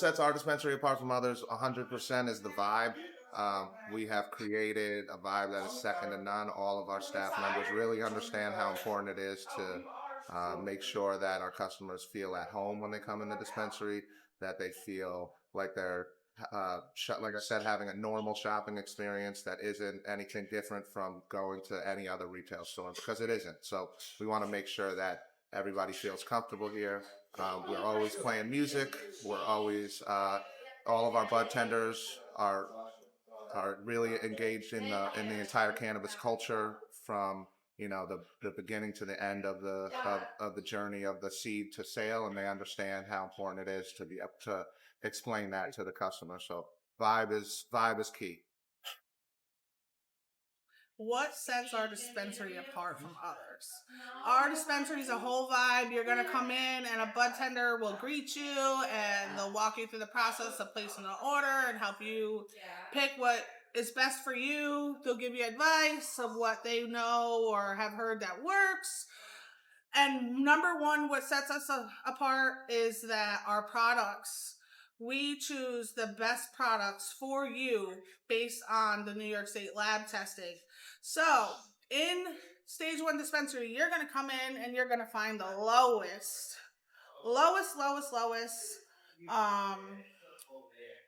sets our dispensary apart from others 100% is the vibe. We have created a vibe that is second to none. All of our staff members really understand how important it is to make sure that our customers feel at home when they come in the dispensary, that they feel like they're, like I said, having a normal shopping experience that isn't anything different from going to any other retail store, because it isn't. So we want to make sure that everybody feels comfortable here. We're always playing music. We're always, all of our bud tenders are really engaged in the entire cannabis culture, from the beginning to the end of the journey of the seed to sale, and they understand how important it is to be able to explain that to the customer. So vibe is key. What sets our dispensary apart from others? Our dispensary is a whole vibe. You're going to come in and a bud tender will greet you and they'll walk you through the process of placing an order and help you pick what is best for you. They'll give you advice of what they know or have heard that works. And number one, what sets us apart is that our products, we choose the best products for you based on the New York State lab testing. So in Stage One Dispensary, you're going to come in and you're going to find the lowest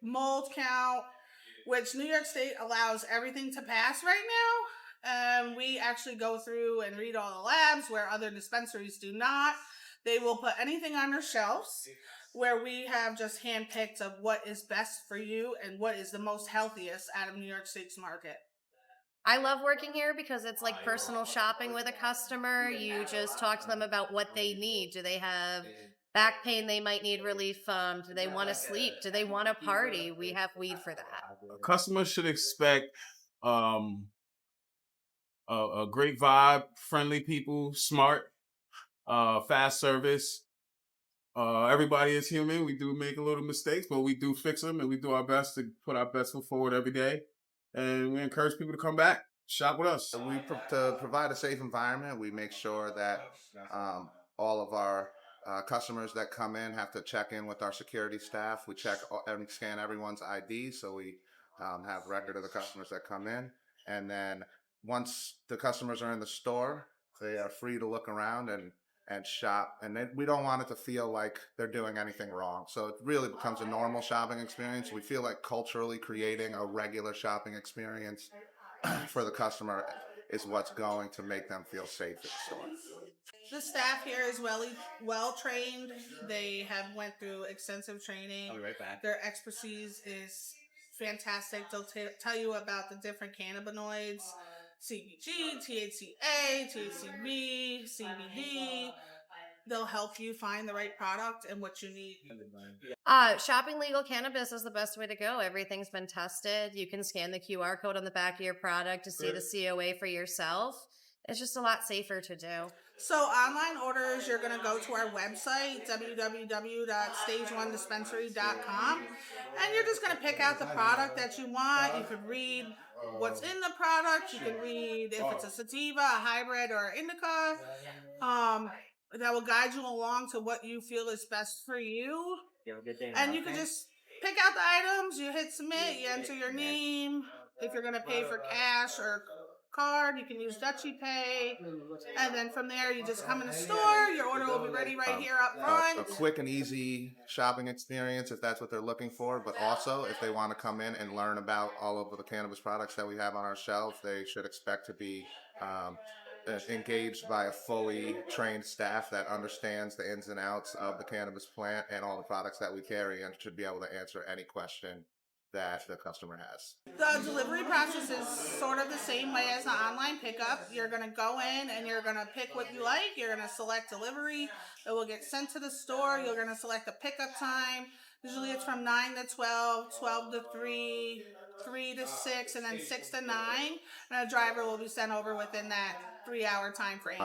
mold count, which New York State allows everything to pass right now. We actually go through and read all the labs where other dispensaries do not. They will put anything on their shelves, where we have just handpicked of what is best for you and what is the most healthiest out of New York State's market. I love working here because it's like personal shopping with a customer. You just talk to them about what they need. Do they have back pain they might need relief from? Do they want to sleep? Do they want to party? We have weed for that. Customers should expect a great vibe, friendly people, smart, fast service. Everybody is human. We do make a little mistakes, but we do fix them, and we do our best to put our best foot forward every day. And we encourage people to come back, shop with us. To provide a safe environment, we make sure that all of our customers that come in have to check in with our security staff. We check and scan everyone's ID, so we have record of the customers that come in. And then once the customers are in the store, they are free to look around and shop. And then we don't want it to feel like they're doing anything wrong. So it really becomes a normal shopping experience. We feel like culturally creating a regular shopping experience for the customer is what's going to make them feel safe in the store. The staff here is well trained. They have went through extensive training. I'll be right back. Their expertise is fantastic. They'll tell you about the different cannabinoids: CBG, THCA, THCV, CBD. They'll help you find the right product and what you need. Shopping legal cannabis is the best way to go. Everything's been tested. You can scan the QR code on the back of your product to see the COA for yourself. It's just a lot safer to do. So online orders, you're going to go to our website, www.stageonedispensary.com, and you're just going to pick out the product that you want. You can read what's in the product. You can read if it's a sativa, a hybrid, or an indica. That will guide you along to what you feel is best for you. You have a good day. And you can just pick out the items, you hit submit, you enter your name. If you're going to pay for cash or card, you can use Dutchie Pay. And then from there, you just come in the store. Your order will be ready right here up front. A quick and easy shopping experience if that's what they're looking for. But also, if they want to come in and learn about all of the cannabis products that we have on our shelves, they should expect to be engaged by a fully trained staff that understands the ins and outs of the cannabis plant and all the products that we carry, and should be able to answer any question that the customer has. The delivery process is sort of the same way as the online pickup. You're going to go in and you're going to pick what you like. You're going to select delivery. It will get sent to the store. You're going to select the pickup time. Usually it's from 9 to 12, 12 to 3, 3 to 6, and then 6 to 9. And a driver will be sent over within that 3-hour time frame.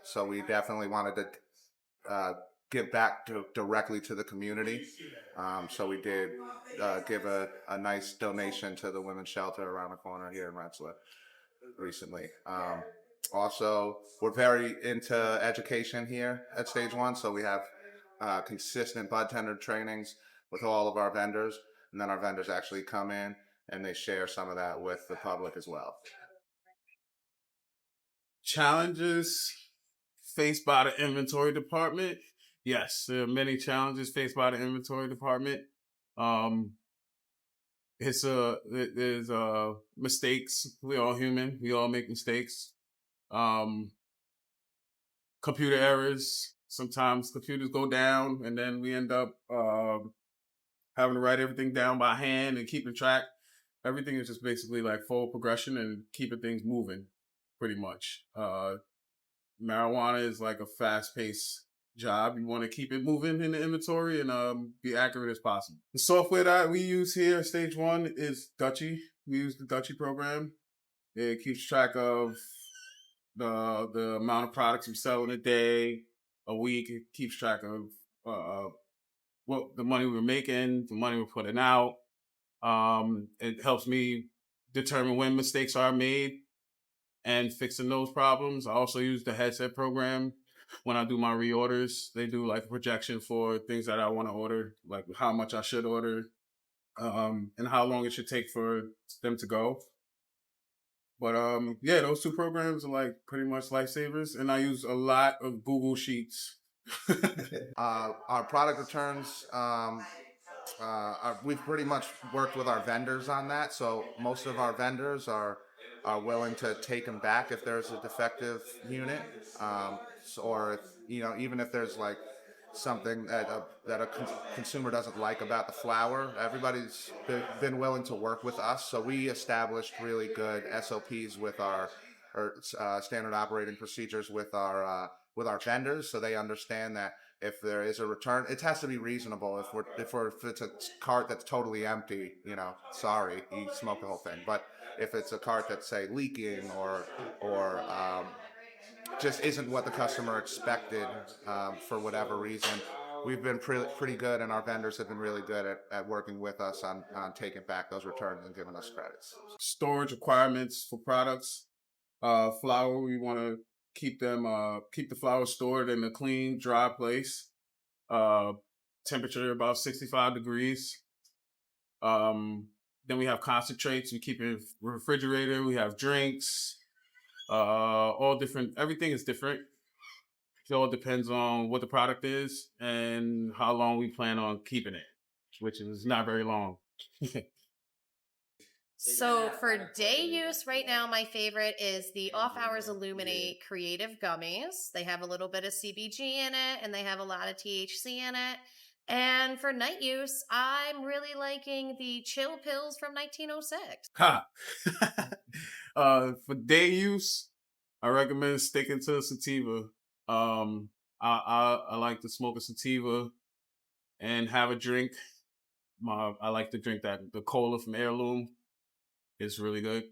So we definitely wanted to give back directly to the community. So we did give a nice donation to the women's shelter around the corner here in Rensselaer recently. Also, we're very into education here at Stage One, so we have consistent bud tender trainings. with all of our vendors, and then our vendors actually come in and they share some of that with the public as well. Challenges faced by the inventory department. Yes, there are many challenges faced by the inventory department. There's mistakes. We're all human. We all make mistakes. Computer errors. Sometimes computers go down, and then we end up having to write everything down by hand and keeping track. Everything is just basically like forward progression and keeping things moving, pretty much. Marijuana is like a fast-paced job. You want to keep it moving in the inventory and be accurate as possible. The software that we use here at Stage One is Dutchie. We use the Dutchie program. It keeps track of the amount of products we sell in a day, a week. It keeps track of what the money we're making, the money we're putting out. It helps me determine when mistakes are made and fixing those problems. I also use the headset program when I do my reorders. They do like a projection for things that I want to order, like how much I should order, and how long it should take for them to go. But yeah, those two programs are like pretty much lifesavers, and I use a lot of Google Sheets. Our product returns, we've pretty much worked with our vendors on that. So most of our vendors are willing to take them back if there's a defective unit, or if, even if there's like something that a consumer doesn't like about the flower. Everybody's been willing to work with us, so we established really good SOPs with our standard operating procedures with our vendors, so they understand that if there is a return, it has to be reasonable. If it's a cart that's totally empty, sorry, you smoke the whole thing. But if it's a cart that's, say, leaking or just isn't what the customer expected, for whatever reason, we've been pretty good, and our vendors have been really good at working with us on taking back those returns and giving us credits. Storage requirements for products. Flour, we want to keep the flour stored in a clean, dry place. Temperature about 65 degrees. Then we have concentrates. We keep it in a refrigerator. We have drinks. All different. Everything is different. It all depends on what the product is and how long we plan on keeping it, which is not very long. So for day use right now, my favorite is the Off Hours Illuminate Creative Gummies. They have a little bit of CBG in it, and they have a lot of THC in it. And for night use, I'm really liking the Chill Pills from 1906. Ha! For day use, I recommend sticking to sativa. I like to smoke a sativa and have a drink. I like to drink the cola from Heirloom. It's really good.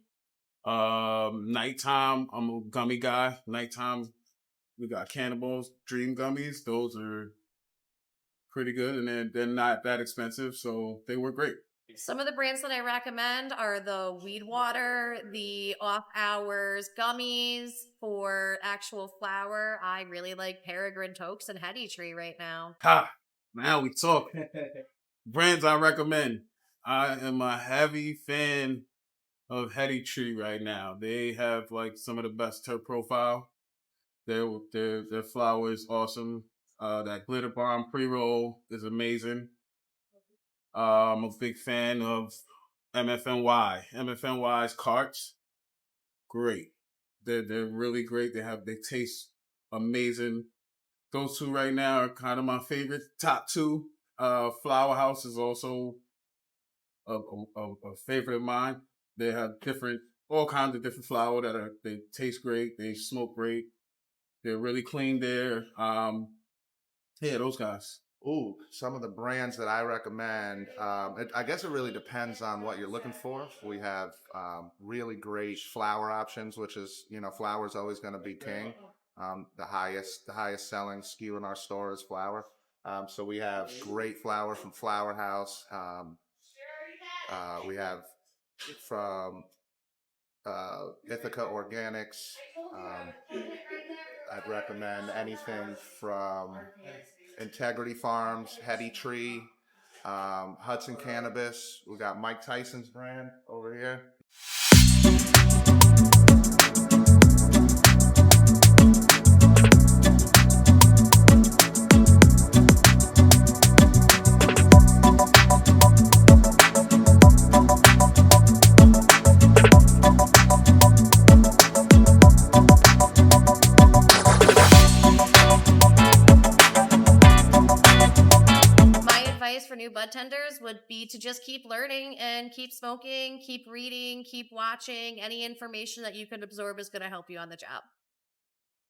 Nighttime, I'm a gummy guy. Nighttime, we got Cannabis Dream Gummies. Those are pretty good, and they're not that expensive, so they work great. Some of the brands that I recommend are the Weed Water, the Off Hours Gummies for actual flower. I really like Peregrine Tokes and Heady Tree right now. Ha! Now we talk. Brands I recommend. I am a heavy fan of Heady Tree right now. They have like some of the best terp profile. Their flower is awesome. That Glitter Bomb pre-roll is amazing. I'm a big fan of MFNY. MFNY's carts, great. They're really great. They taste amazing. Those two right now are kind of my favorite. Top two. Flower House is also a favorite of mine. They have all kinds of different flower they taste great. They smoke great. They're really clean there. Yeah, those guys. Ooh, some of the brands that I recommend, I guess it really depends on what you're looking for. We have really great flower options, which is, flower is always going to be king. The highest selling SKU in our store is flower. So we have great flower from Flower House. We have from Ithaca Organics. I'd recommend anything from Integrity Farms, Heady Tree. Hudson Cannabis. We got Mike Tyson's brand over here. For new bud tenders would be to just keep learning and keep smoking, keep reading, keep watching. Any information that you can absorb is going to help you on the job.